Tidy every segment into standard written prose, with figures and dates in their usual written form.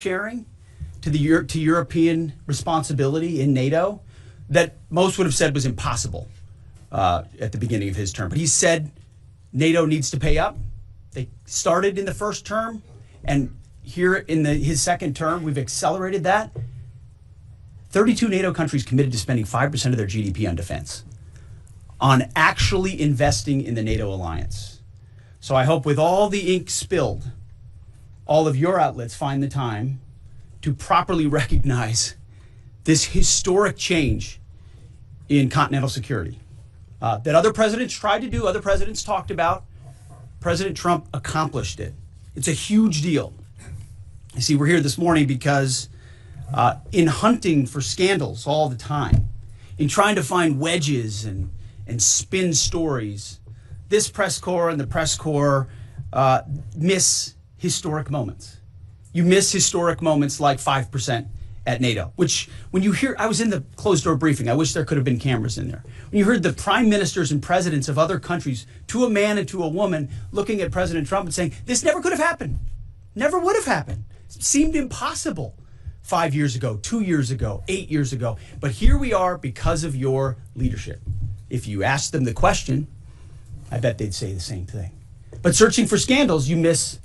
sharing to European responsibility in NATO that most would have said was impossible at the beginning of his term. But he said NATO needs to pay up. They started in the first term, and here in his second term, we've accelerated that. 32 NATO countries committed to spending 5% of their GDP on defense, on actually investing in the NATO alliance. So I hope with all the ink spilled, all of your outlets find the time to properly recognize this historic change in continental security that other presidents tried to do, other presidents talked about. President Trump accomplished it. It's a huge deal. You see, we're here this morning because in hunting for scandals all the time, in trying to find wedges and spin stories, this press corps and the press corps miss historic moments. You miss historic moments like 5% at NATO, which when you hear, I was in the closed door briefing, I wish there could have been cameras in there. When you heard the prime ministers and presidents of other countries, to a man and to a woman, looking at President Trump and saying, this never could have happened, never would have happened. It seemed impossible 5 years ago, 2 years ago, 8 years ago. But here we are because of your leadership. If you ask them the question, I bet they'd say the same thing. But searching for scandals, you miss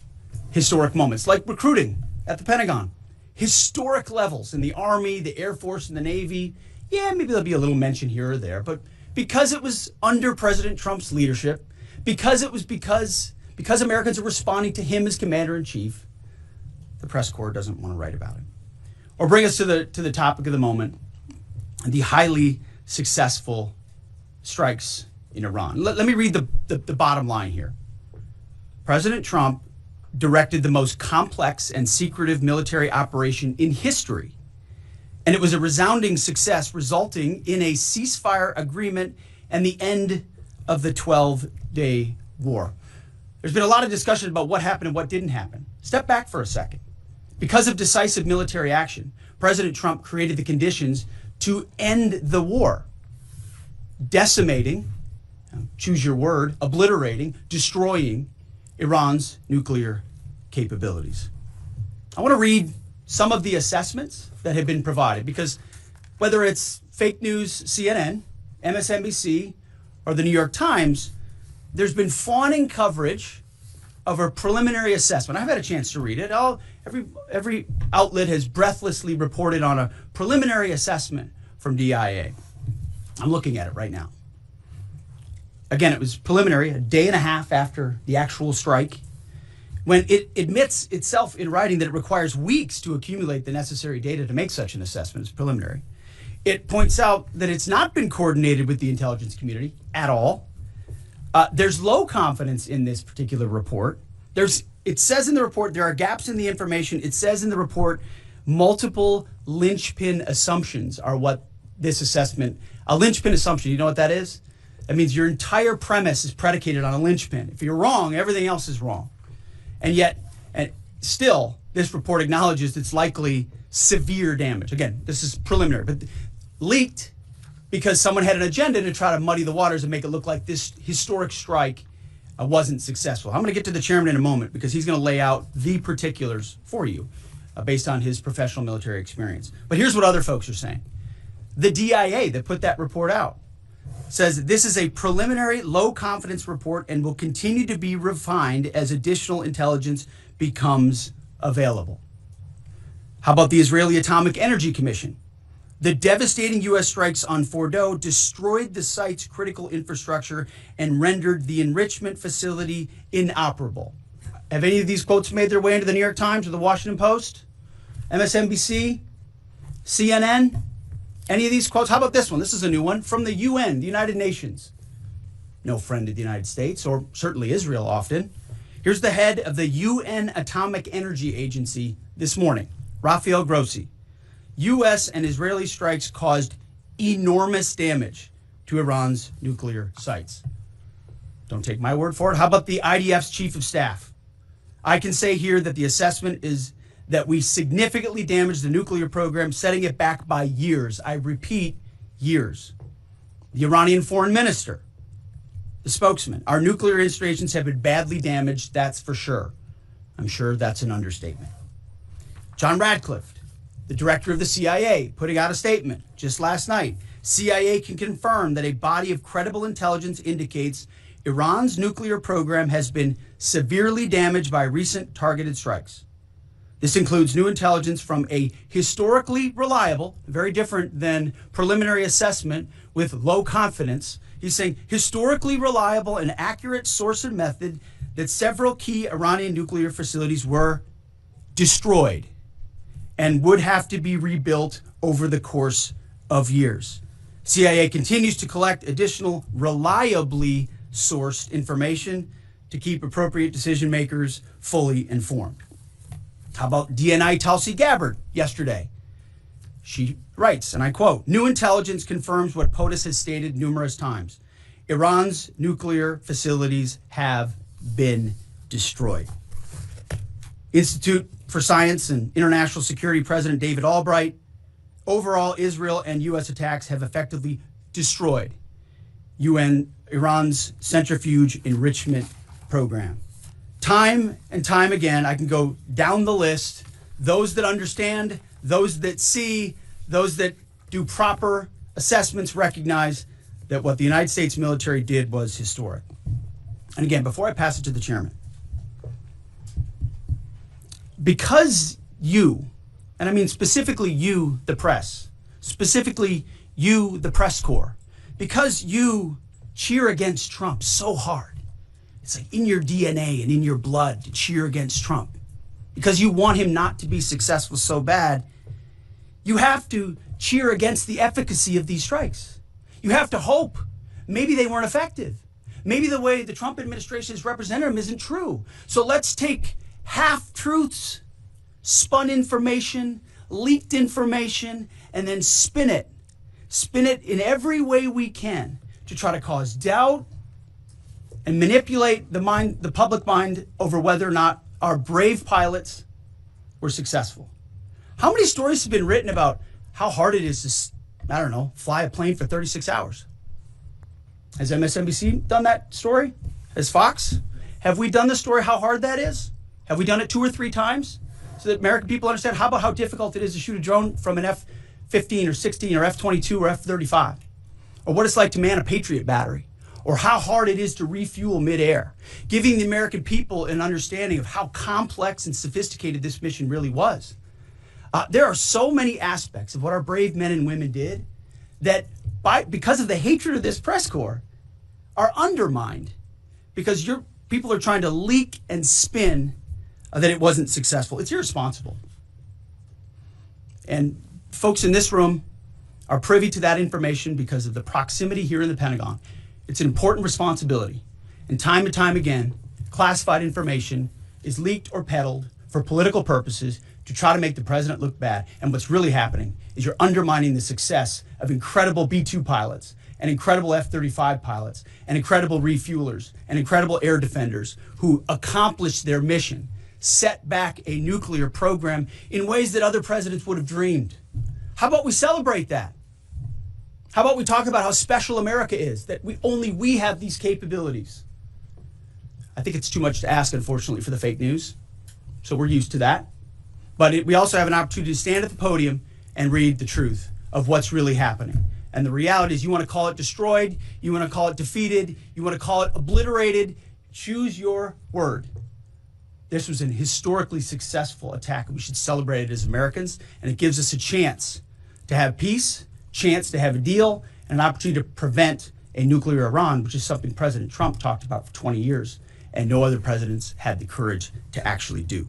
historic moments, like recruiting at the Pentagon. Historic levels in the Army, the Air Force, and the Navy. Yeah, maybe there'll be a little mention here or there, but because it was under President Trump's leadership, because Americans are responding to him as commander-in-chief, the press corps doesn't want to write about it. Or bring us to the topic of the moment, the highly successful strikes in Iran. Let me read the bottom line here. President Trump directed the most complex and secretive military operation in history, and it was a resounding success, resulting in a ceasefire agreement and the end of the 12-day war. There's been a lot of discussion about what happened and what didn't happen. Step back for a second. Because of decisive military action, President Trump created the conditions to end the war, decimating, choose your word, obliterating, destroying Iran's nuclear capabilities. I want to read some of the assessments that have been provided, because whether it's fake news, CNN, MSNBC, or the New York Times, there's been fawning coverage of a preliminary assessment. I've had a chance to read it. Every outlet has breathlessly reported on a preliminary assessment from DIA. I'm looking at it right now. Again, it was preliminary, a day and a half after the actual strike, when it admits itself in writing that it requires weeks to accumulate the necessary data to make such an assessment. It's preliminary. It points out that it's not been coordinated with the intelligence community at all. There's low confidence in this particular report. It says in the report there are gaps in the information. It says in the report multiple linchpin assumptions are what this assessment, a linchpin assumption, you know what that is? That means your entire premise is predicated on a linchpin. If you're wrong, everything else is wrong. And yet, still, this report acknowledges it's likely severe damage. Again, this is preliminary, but leaked because someone had an agenda to try to muddy the waters and make it look like this historic strike wasn't successful. I'm going to get to the chairman in a moment because he's going to lay out the particulars for you based on his professional military experience. But here's what other folks are saying. The DIA that put that report out says this is a preliminary low confidence report and will continue to be refined as additional intelligence becomes available. How about the Israeli Atomic Energy Commission? The devastating U.S. strikes on Fordow destroyed the site's critical infrastructure and rendered the enrichment facility inoperable. Have any of these quotes made their way into the New York Times or the Washington Post? MSNBC? CNN? Any of these quotes? How about this one? This is a new one from the UN, the United Nations. No friend of the United States, or certainly Israel often. Here's the head of the UN Atomic Energy Agency this morning, Rafael Grossi. U.S. and Israeli strikes caused enormous damage to Iran's nuclear sites. Don't take my word for it. How about the IDF's chief of staff? I can say here that the assessment is that we significantly damaged the nuclear program, setting it back by years. I repeat, years. The Iranian foreign minister, the spokesman, our nuclear installations have been badly damaged, that's for sure. I'm sure that's an understatement. John Radcliffe, the director of the CIA, putting out a statement just last night. CIA can confirm that a body of credible intelligence indicates Iran's nuclear program has been severely damaged by recent targeted strikes. This includes new intelligence from a historically reliable, very different than preliminary assessment with low confidence. He's saying historically reliable and accurate source and method that several key Iranian nuclear facilities were destroyed and would have to be rebuilt over the course of years. CIA continues to collect additional reliably sourced information to keep appropriate decision makers fully informed. How about DNI Tulsi Gabbard yesterday? She writes, and I quote, "New intelligence confirms what POTUS has stated numerous times. Iran's nuclear facilities have been destroyed." Institute for Science and International Security President David Albright, overall, Israel and U.S. attacks have effectively destroyed Iran's centrifuge enrichment program. Time and time again, I can go down the list. Those that understand, those that see, those that do proper assessments recognize that what the United States military did was historic. And again, before I pass it to the chairman, because you, and I mean specifically you, the press, specifically you, the press corps, because you cheer against Trump so hard, it's like in your DNA and in your blood to cheer against Trump, because you want him not to be successful so bad, you have to cheer against the efficacy of these strikes. You have to hope maybe they weren't effective. Maybe the way the Trump administration has represented them isn't true. So let's take half-truths, spun information, leaked information, and then spin it in every way we can to try to cause doubt and manipulate the public mind over whether or not our brave pilots were successful. How many stories have been written about how hard it is to, fly a plane for 36 hours? Has MSNBC done that story? Has Fox? Have we done the story how hard that is? Have we done it 2 or 3 times so that American people understand? How about how difficult it is to shoot a drone from an F-15 or 16 or F-22 or F-35? Or what it's like to man a Patriot battery? Or how hard it is to refuel midair? Giving the American people an understanding of how complex and sophisticated this mission really was. There are so many aspects of what our brave men and women did that because of the hatred of this press corps are undermined because your people are trying to leak and spin that it wasn't successful. It's irresponsible. And folks in this room are privy to that information because of the proximity here in the Pentagon. It's an important responsibility. And time again, classified information is leaked or peddled for political purposes to try to make the president look bad. And what's really happening is you're undermining the success of incredible B-2 pilots and incredible F-35 pilots and incredible refuelers and incredible air defenders who accomplished their mission, set back a nuclear program in ways that other presidents would have dreamed. How about we celebrate that? How about we talk about how special America is, that only we have these capabilities? I think it's too much to ask, unfortunately, for the fake news. So we're used to that. But we also have an opportunity to stand at the podium and read the truth of what's really happening. And the reality is, you want to call it destroyed, you want to call it defeated, you want to call it obliterated, choose your word. This was an historically successful attack, and we should celebrate it as Americans. And it gives us a chance to have peace, chance to have a deal, and an opportunity to prevent a nuclear Iran, which is something President Trump talked about for 20 years, and no other presidents had the courage to actually do.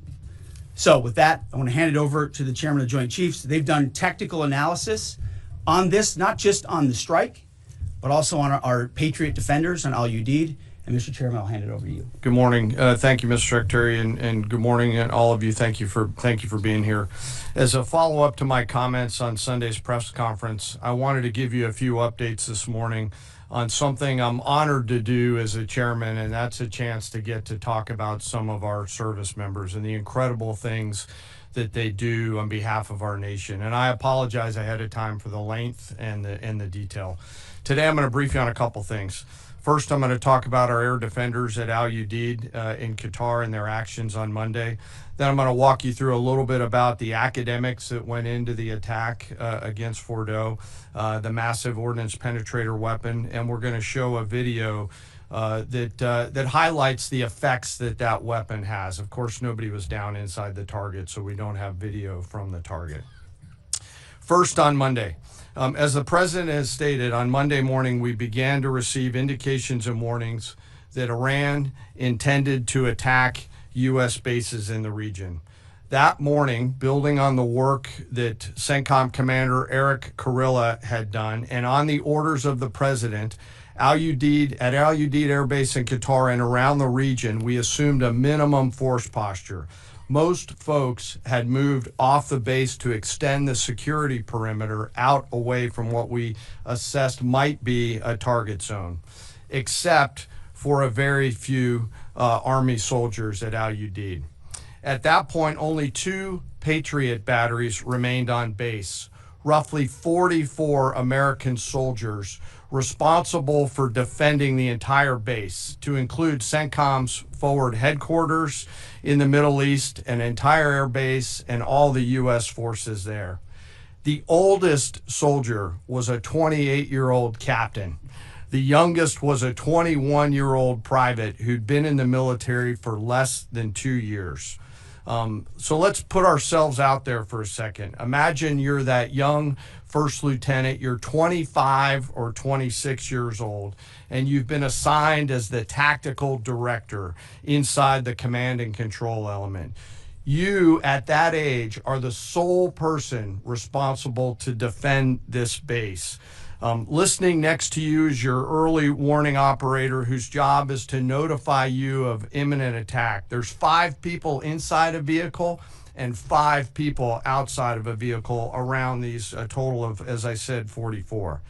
So with that, I want to hand it over to the chairman of the Joint Chiefs. They've done technical analysis on this, not just on the strike, but also on our Patriot defenders, on Al Udeid. And Mr. Chairman, I'll hand it over to you. Good morning. Thank you, Mr. Secretary, and good morning, and all of you. Thank you for being here. As a follow-up to my comments on Sunday's press conference, I wanted to give you a few updates this morning on something I'm honored to do as a chairman, and that's a chance to get to talk about some of our service members and the incredible things that they do on behalf of our nation. And I apologize ahead of time for the length and the detail. Today, I'm going to brief you on a couple things. First, I'm going to talk about our air defenders at Al Udeid in Qatar and their actions on Monday. Then I'm going to walk you through a little bit about the academics that went into the attack against Fordo, the massive ordnance penetrator weapon, and we're going to show a video that highlights the effects that weapon has. Of course, nobody was down inside the target, so we don't have video from the target. First, on Monday. As the president has stated, on Monday morning, we began to receive indications and warnings that Iran intended to attack U.S. bases in the region. That morning, building on the work that CENTCOM Commander Eric Kurilla had done, and on the orders of the president, at Al Udeid Air Base in Qatar and around the region, we assumed a minimum force posture. Most folks had moved off the base to extend the security perimeter out away from what we assessed might be a target zone, except for a very few Army soldiers at Al Udeid. At that point, only 2 Patriot batteries remained on base, roughly 44 American soldiers responsible for defending the entire base, to include CENTCOM's forward headquarters in the Middle East, an entire air base, and all the U.S. forces there. The oldest soldier was a 28-year-old captain. The youngest was a 21-year-old private who'd been in the military for less than 2 years. So let's put ourselves out there for a second. Imagine you're that young first lieutenant, you're 25 or 26 years old, and you've been assigned as the tactical director inside the command and control element. You, at that age, are the sole person responsible to defend this base. Listening next to you is your early warning operator whose job is to notify you of imminent attack. There's 5 people inside a vehicle and 5 people outside of a vehicle around these, a total of, as I said, 44.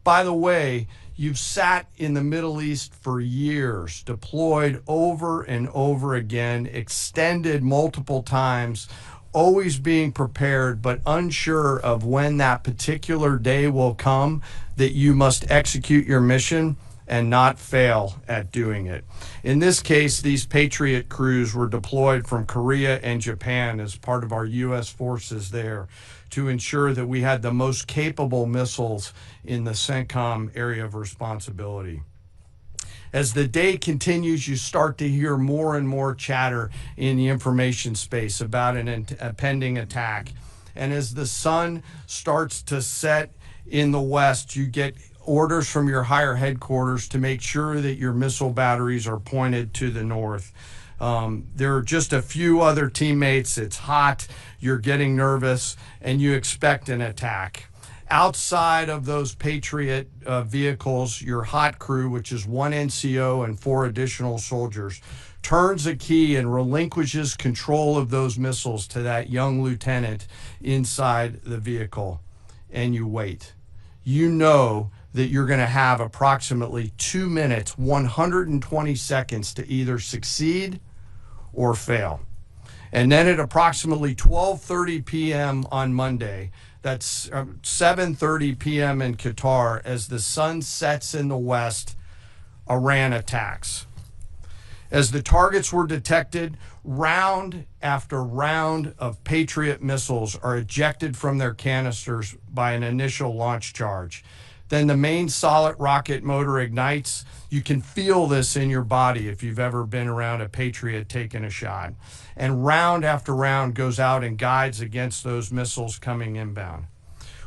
By the way, you've sat in the Middle East for years, deployed over and over again, extended multiple times, always being prepared, but unsure of when that particular day will come that you must execute your mission and not fail at doing it. In this case, these Patriot crews were deployed from Korea and Japan as part of our U.S. forces there to ensure that we had the most capable missiles in the CENTCOM area of responsibility. As the day continues, you start to hear more and more chatter in the information space about a pending attack. And as the sun starts to set in the west, you get orders from your higher headquarters to make sure that your missile batteries are pointed to the north. There are just a few other teammates. It's hot, you're getting nervous, and you expect an attack. Outside of those Patriot vehicles, your hot crew, which is 1 NCO and 4 additional soldiers, turns a key and relinquishes control of those missiles to that young lieutenant inside the vehicle, and you wait. You know that you're going to have approximately 2 minutes, 120 seconds to either succeed or fail. And then at approximately 12:30 p.m. on Monday, that's 7:30 p.m. in Qatar, as the sun sets in the west, Iran attacks. As the targets were detected, round after round of Patriot missiles are ejected from their canisters by an initial launch charge. Then the main solid rocket motor ignites. You can feel this in your body if you've ever been around a Patriot taking a shot. And round after round goes out and guides against those missiles coming inbound.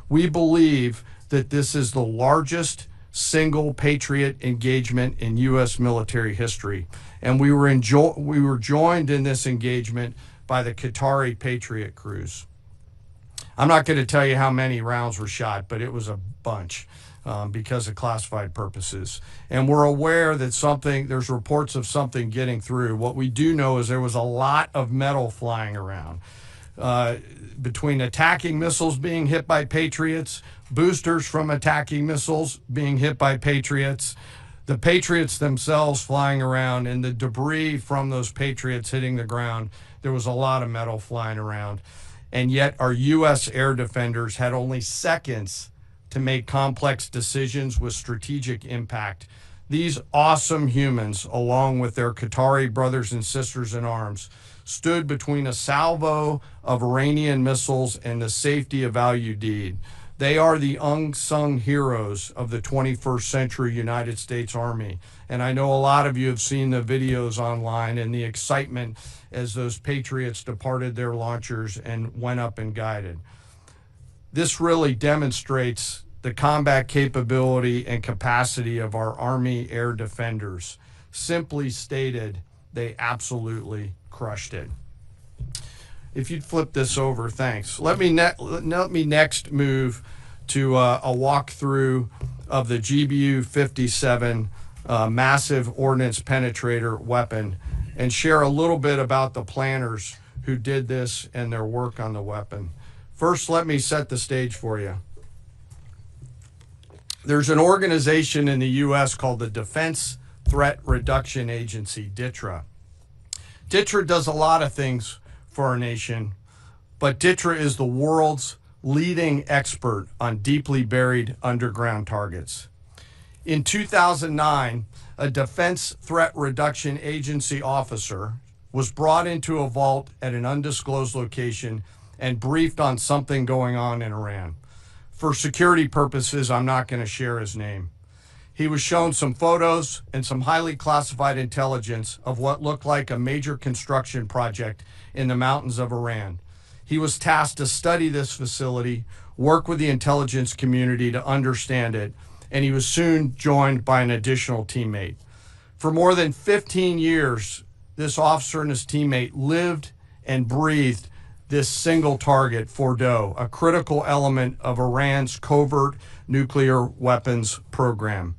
We believe that this is the largest single Patriot engagement in U.S. military history. And we were joined in this engagement by the Qatari Patriot crews. I'm not going to tell you how many rounds were shot, but it was a bunch. Because of classified purposes. And we're aware that there's reports of something getting through. What we do know is there was a lot of metal flying around. Between attacking missiles being hit by Patriots, boosters from attacking missiles being hit by Patriots, the Patriots themselves flying around, and the debris from those Patriots hitting the ground, there was a lot of metal flying around. And yet our U.S. air defenders had only seconds to make complex decisions with strategic impact These awesome humans, along with their Qatari brothers and sisters in arms, stood between a salvo of Iranian missiles and the safety of Al Udeid. They are the unsung heroes of the 21st century United States Army. And I know a lot of you have seen the videos online and the excitement as those Patriots departed their launchers and went up and guided. This really demonstrates the combat capability and capacity of our Army air defenders. Simply stated, they absolutely crushed it. If you'd flip this over, thanks. Let me next move to a walkthrough of the GBU-57 massive ordnance penetrator weapon and share a little bit about the planners who did this and their work on the weapon. First, let me set the stage for you. There's an organization in the U.S. called the Defense Threat Reduction Agency, DTRA. DTRA does a lot of things for our nation, but DTRA is the world's leading expert on deeply buried underground targets. In 2009, a Defense Threat Reduction Agency officer was brought into a vault at an undisclosed location and briefed on something going on in Iran. For security purposes, I'm not going to share his name. He was shown some photos and some highly classified intelligence of what looked like a major construction project in the mountains of Iran. He was tasked to study this facility, work with the intelligence community to understand it, and he was soon joined by an additional teammate. For more than 15 years, this officer and his teammate lived and breathed this single target, Fordow, a critical element of Iran's covert nuclear weapons program.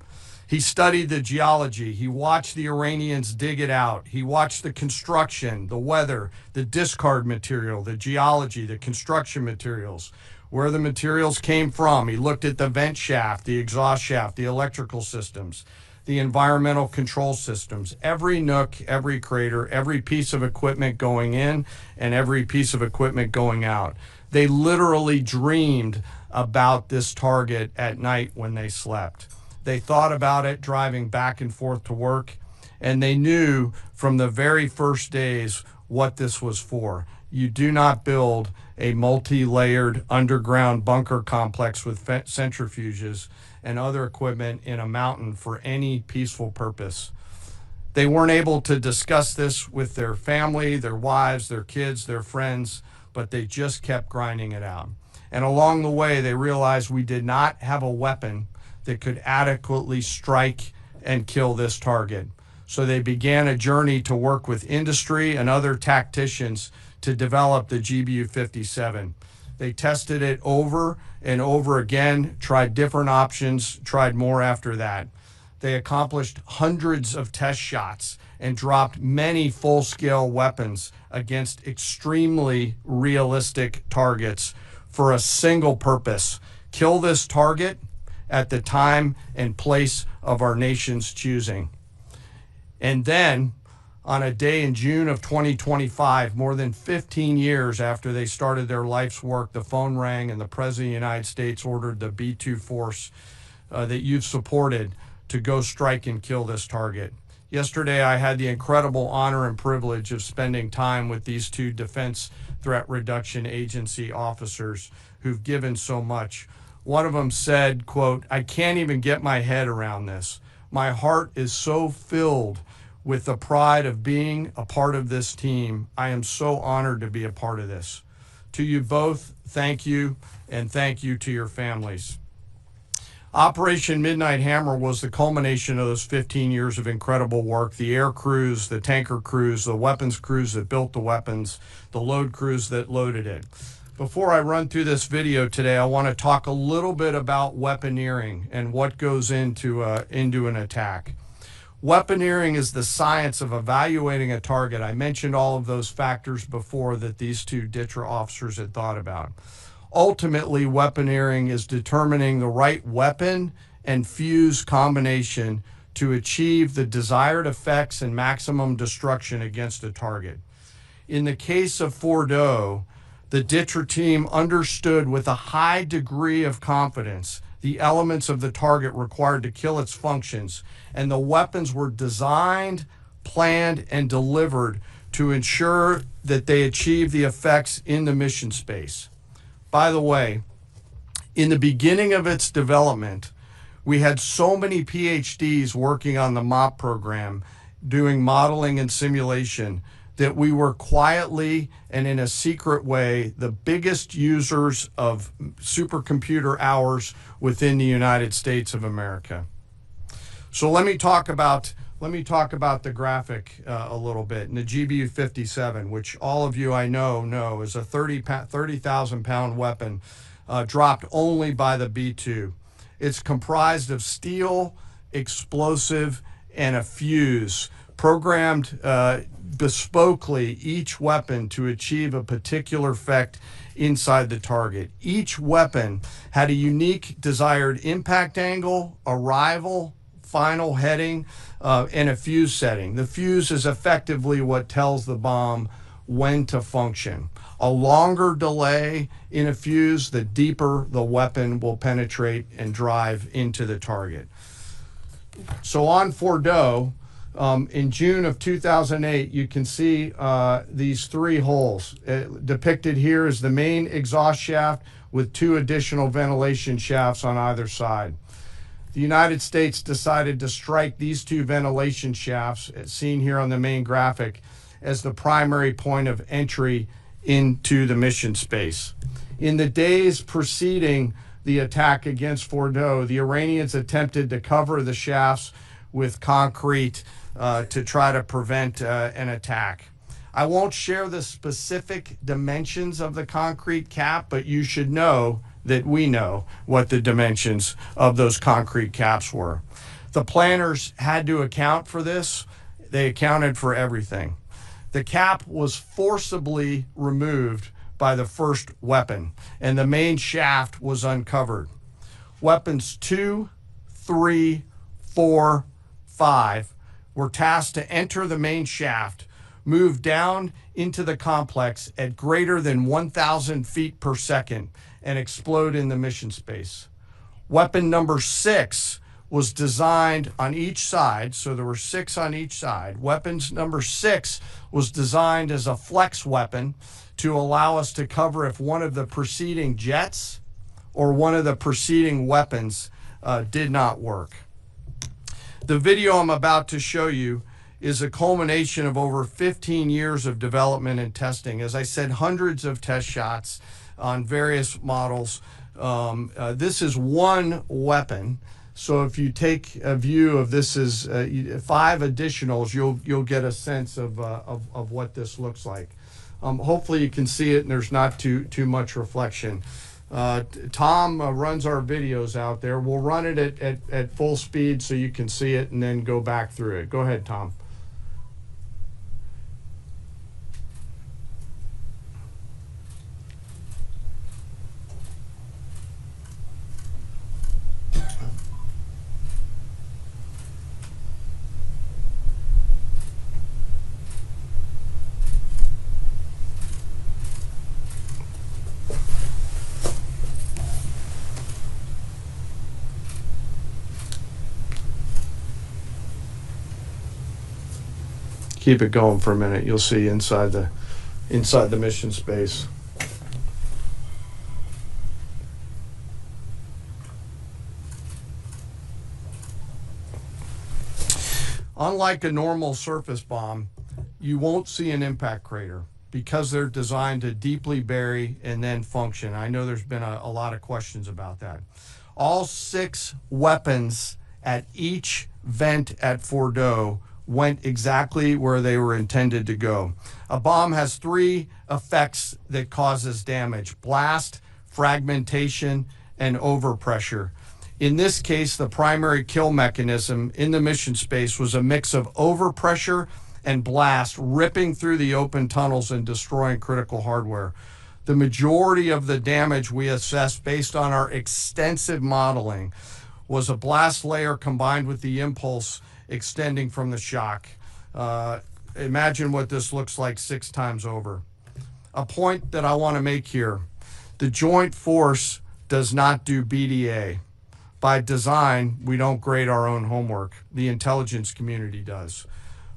He studied the geology. He watched the Iranians dig it out. He watched the construction, the weather, the discard material, the geology, the construction materials, where the materials came from. He looked at the vent shaft, the exhaust shaft, the electrical systems, the environmental control systems, every nook, every crater, every piece of equipment going in and every piece of equipment going out. They literally dreamed about this target at night when they slept. They thought about it driving back and forth to work, and they knew from the very first days what this was for. You do not build a multi-layered underground bunker complex with centrifuges and other equipment in a mountain for any peaceful purpose. They weren't able to discuss this with their family, their wives, their kids, their friends, but they just kept grinding it out. And along the way, they realized we did not have a weapon that could adequately strike and kill this target. So they began a journey to work with industry and other tacticians to develop the GBU-57. They tested it over and over again, tried different options, tried more after that. They accomplished hundreds of test shots and dropped many full-scale weapons against extremely realistic targets for a single purpose: kill this target at the time and place of our nation's choosing. And then, on a day in June of 2025, more than 15 years after they started their life's work, the phone rang and the President of the United States ordered the B-2 force that you've supported to go strike and kill this target. Yesterday, I had the incredible honor and privilege of spending time with these two Defense Threat Reduction Agency officers who've given so much. One of them said, quote, "I can't even get my head around this. My heart is so filled with the pride of being a part of this team. I am so honored to be a part of this." To you both, thank you, and thank you to your families. Operation Midnight Hammer was the culmination of those 15 years of incredible work. The air crews, the tanker crews, the weapons crews that built the weapons, the load crews that loaded it. Before I run through this video today, I want to talk a little bit about weaponeering and what goes into an attack. Weaponeering is the science of evaluating a target. I mentioned all of those factors before that these two DTRA officers had thought about. Ultimately, weaponeering is determining the right weapon and fuse combination to achieve the desired effects and maximum destruction against a target. In the case of Fordow, the DTRA team understood with a high degree of confidence the elements of the target required to kill its functions, and the weapons were designed, planned, and delivered to ensure that they achieve the effects in the mission space. By the way, in the beginning of its development, we had so many PhDs working on the MOP program, doing modeling and simulation, that we were quietly and in a secret way the biggest users of supercomputer hours within the United States of America. So let me talk about the graphic a little bit. And the GBU-57, which all of you I know is a 30,000 pound weapon dropped only by the B-2. It's comprised of steel, explosive, and a fuse, programmed bespokely, each weapon to achieve a particular effect inside the target. Each weapon had a unique desired impact angle, arrival, final heading, and a fuse setting. The fuse is effectively what tells the bomb when to function. A longer delay in a fuse, the deeper the weapon will penetrate and drive into the target. So on Fordo, in June of 2008, you can see these three holes. Depicted here is the main exhaust shaft with two additional ventilation shafts on either side. The United States decided to strike these two ventilation shafts, as seen here on the main graphic, as the primary point of entry into the mission space. In the days preceding the attack against Fordo, the Iranians attempted to cover the shafts with concrete to try to prevent an attack. I won't share the specific dimensions of the concrete cap, but you should know that we know what the dimensions of those concrete caps were. The planners had to account for this. They accounted for everything. The cap was forcibly removed by the first weapon, and the main shaft was uncovered. Weapons 2, 3, 4, 5 were tasked to enter the main shaft, move down into the complex at greater than 1,000 feet per second, and explode in the mission space. Weapon number 6 was designed on each side, so there were 6 on each side. Weapons number 6 was designed as a flex weapon to allow us to cover if one of the preceding jets or one of the preceding weapons did not work. The video I'm about to show you is a culmination of over 15 years of development and testing. As I said, hundreds of test shots on various models. This is one weapon. So if you take a view of this as 5 additionals, you'll get a sense of what this looks like. Hopefully you can see it and there's not too much reflection. Tom runs our videos out there. We'll run it at full speed so you can see it and then go back through it. Go ahead, Tom. Keep it going for a minute. You'll see inside the mission space. Unlike a normal surface bomb, you won't see an impact crater because they're designed to deeply bury and then function. I know there's been a lot of questions about that. All 6 weapons at each vent at Fordo went exactly where they were intended to go. A bomb has 3 effects that causes damage: blast, fragmentation, and overpressure. In this case, the primary kill mechanism in the mission space was a mix of overpressure and blast, ripping through the open tunnels and destroying critical hardware. The majority of the damage we assessed based on our extensive modeling was a blast layer combined with the impulse extending from the shock. Imagine what this looks like 6 times over. A point that I want to make here: the joint force does not do BDA. by design, we don't grade our own homework. The intelligence community does.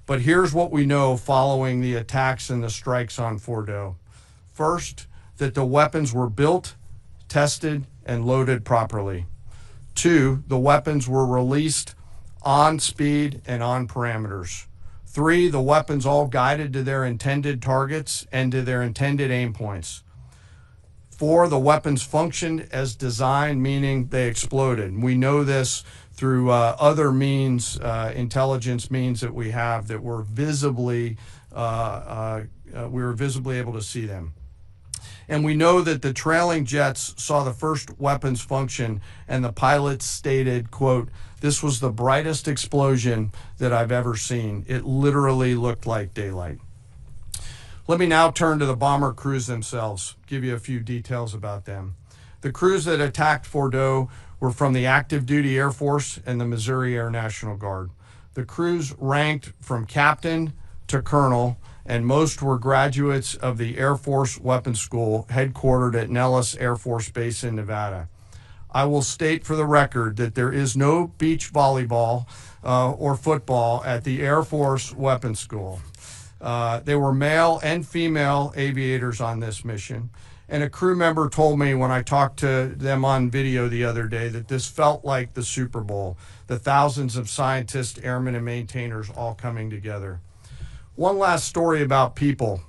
But here's what we know following the attacks and the strikes on Fordo. First, that the weapons were built, tested, and loaded properly. Two, the weapons were released on speed and on parameters. Three, the weapons all guided to their intended targets and to their intended aim points. Four, the weapons functioned as designed, meaning they exploded. We know this through other means, intelligence means that we have that were visibly, we were visibly able to see them. And we know that the trailing jets saw the first weapons function, and the pilots stated, quote, "This was the brightest explosion that I've ever seen. It literally looked like daylight." Let me now turn to the bomber crews themselves, give you a few details about them. The crews that attacked Fordo were from the active duty Air Force and the Missouri Air National Guard. The crews ranked from captain to colonel, and most were graduates of the Air Force Weapons School headquartered at Nellis Air Force Base in Nevada. I will state for the record that there is no beach volleyball or football at the Air Force Weapons School. There were male and female aviators on this mission. And a crew member told me when I talked to them on video the other day that this felt like the Super Bowl, the thousands of scientists, airmen, and maintainers all coming together. One last story about people.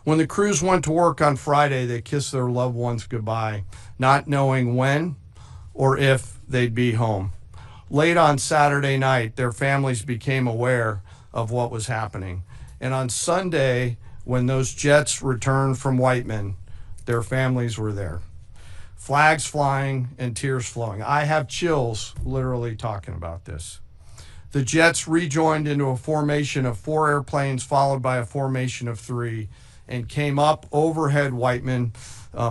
When the crews went to work on Friday, they kissed their loved ones goodbye, not knowing when or if they'd be home. Late on Saturday night, their families became aware of what was happening. And on Sunday, when those jets returned from Whiteman, their families were there. Flags flying and tears flowing. I have chills literally talking about this. The jets rejoined into a formation of 4 airplanes followed by a formation of 3 and came up overhead Whiteman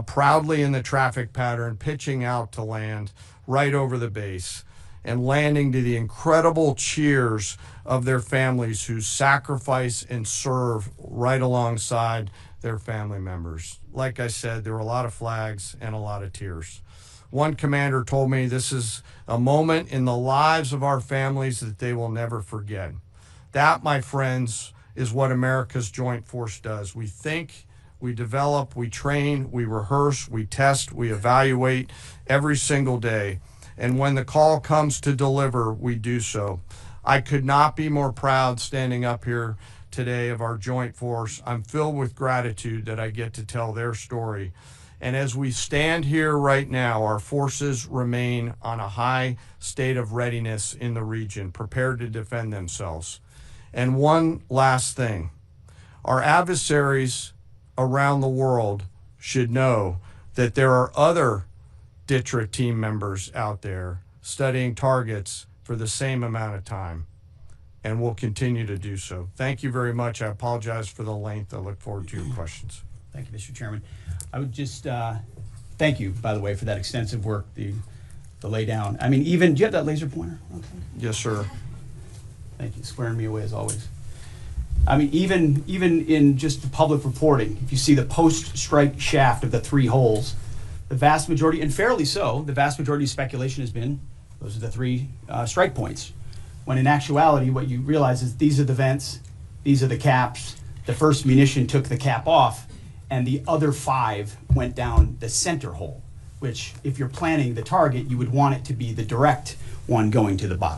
proudly in the traffic pattern, pitching out to land right over the base and landing to the incredible cheers of their families who sacrifice and serve right alongside their family members. Like I said, there were a lot of flags and a lot of tears. One commander told me this is a moment in the lives of our families that they will never forget. That, my friends, is what America's Joint Force does. We think, we develop, we train, we rehearse, we test, we evaluate every single day. And when the call comes to deliver, we do so. I could not be more proud standing up here today of our Joint Force. I'm filled with gratitude that I get to tell their story. And as we stand here right now, our forces remain on a high state of readiness in the region, prepared to defend themselves. And one last thing, our adversaries around the world should know that there are other DTRA team members out there studying targets for the same amount of time, and will continue to do so. Thank you very much. I apologize for the length. I look forward to your questions. Thank you, Mr. Chairman. I would just thank you, by the way, for that extensive work, the lay down. I mean, even, do you have that laser pointer? Okay. Yes, sir. Thank you, squaring me away as always. I mean, even in just public reporting, if you see the post-strike shaft of the 3 holes, the vast majority, and fairly so, the vast majority of speculation has been those are the 3 strike points. When in actuality, what you realize is these are the vents, these are the caps. The first munition took the cap off, and the other 5 went down the center hole, which if you're planning the target, you would want it to be the direct one going to the bottom.